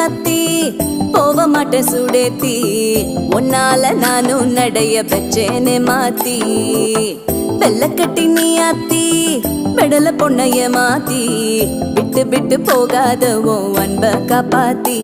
அத்தி போக மாட்டேன் சுடேத்தி உன்னால நானும் நடைய பெச்சேனே மாத்தி வெள்ளக்கட்டி நீ அத்தி பெடல பொண்ணைய மாத்தி விட்டு விட்டு போகாத உன் அன்ப காப்பாத்தி